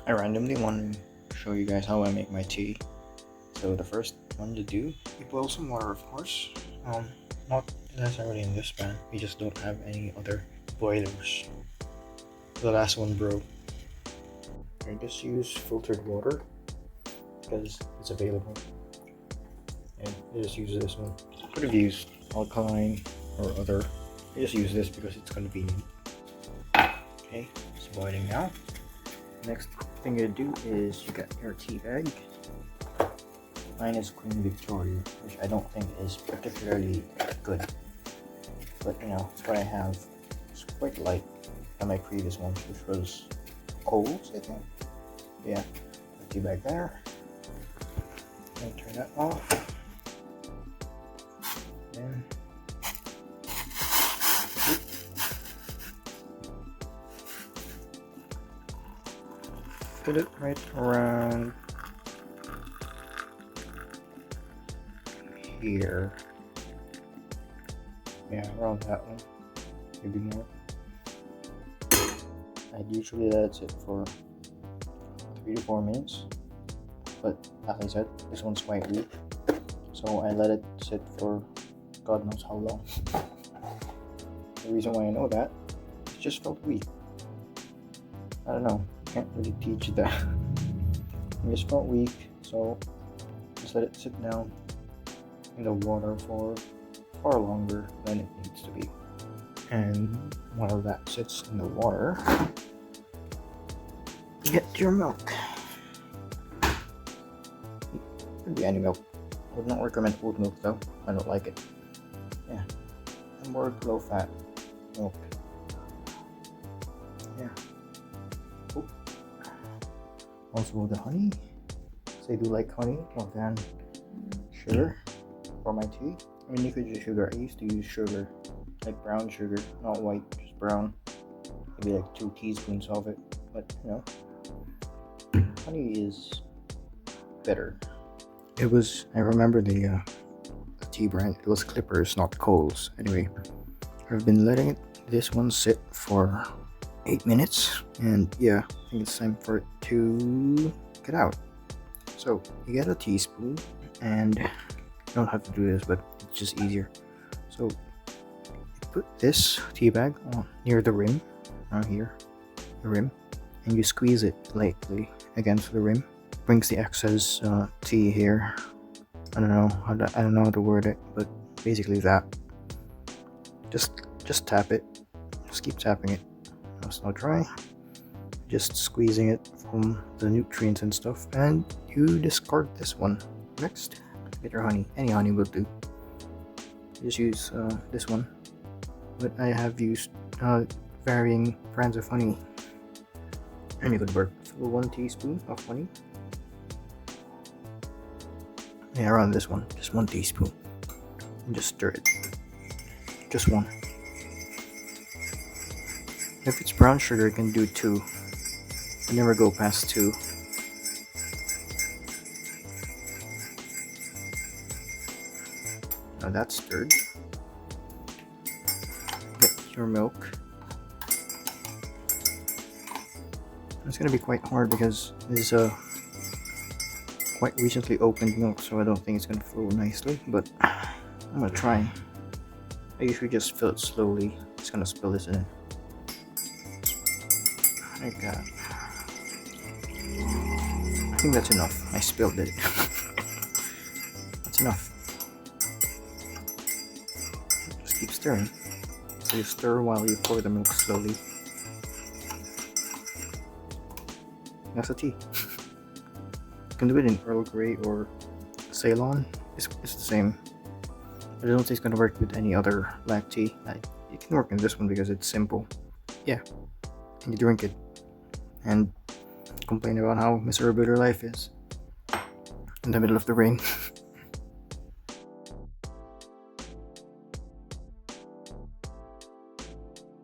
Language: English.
I randomly want to show you guys how I make my tea. So the first one to do, you boil some water, of course. Not necessarily in this pan. We just don't have any other boilers. The last one broke. I just use filtered water because it's available, and I just use this one. I could have used alkaline or other. I just use this because it's convenient. Okay, it's boiling now. Next thing you do is you get your tea bag. Mine is Queen Victoria, which I don't think is particularly good, but you know, it's what I have. It's quite light than my previous one, which was Coles, I think. Yeah, the tea bag there. And turn that off. Then put it right around here. Yeah, around that one. Maybe more. I'd usually let it sit for 3 to 4 minutes. But as I said, this one's quite weak. So I let it sit for God knows how long. The reason why I know that, it just felt weak. I don't know. Can't really teach that. It just felt weak, so just let it sit down in the water for far longer than it needs to be. And while that sits in the water, get your milk. Could be any milk. I would not recommend oat milk though. I don't like it. Yeah, and more low fat milk. Yeah. Oop. Also the honey. So I do like honey more than sugar for my tea. I mean, you could use sugar. I used to use sugar, like brown sugar, not white, just brown. Maybe like 2 teaspoons of it. But you know, honey is better. It was. I remember the tea brand. It was Clippers, not Coles. Anyway, I've been letting this one sit for 8 minutes, and yeah, I think it's time for it to get out. So you get a teaspoon, and you don't have to do this, but it's just easier. So you put this tea bag on near the rim, around here, the rim, and you squeeze it lightly against the rim. Brings the excess tea here. I don't know how to word it, but basically that. Just tap it. Just keep tapping it. It's not dry. Just squeezing it from the nutrients and stuff, and you discard this one. Next, get your honey. Any honey will do. Just use this one, but I have used varying brands of honey. Any good work. So 1 teaspoon of honey. Yeah, around this one. Just 1 teaspoon. And just stir it. Just 1. If it's brown sugar, you can do 2. But never go past 2. Now that's stirred. Get your milk. It's gonna be quite hard because this is quite recently opened milk, so I don't think it's gonna flow nicely, but I'm gonna try. I usually just fill it slowly. It's gonna spill this in it. Like that. I think that's enough. I spilled it. That's enough. Just keep stirring. So you stir while you pour the milk slowly. That's a tea. You can do it in Earl Grey or Ceylon. It's the same. I don't think it's gonna work with any other black tea. It can work in this one because it's simple. Yeah, and you drink it and complain about how miserable your life is in the middle of the rain.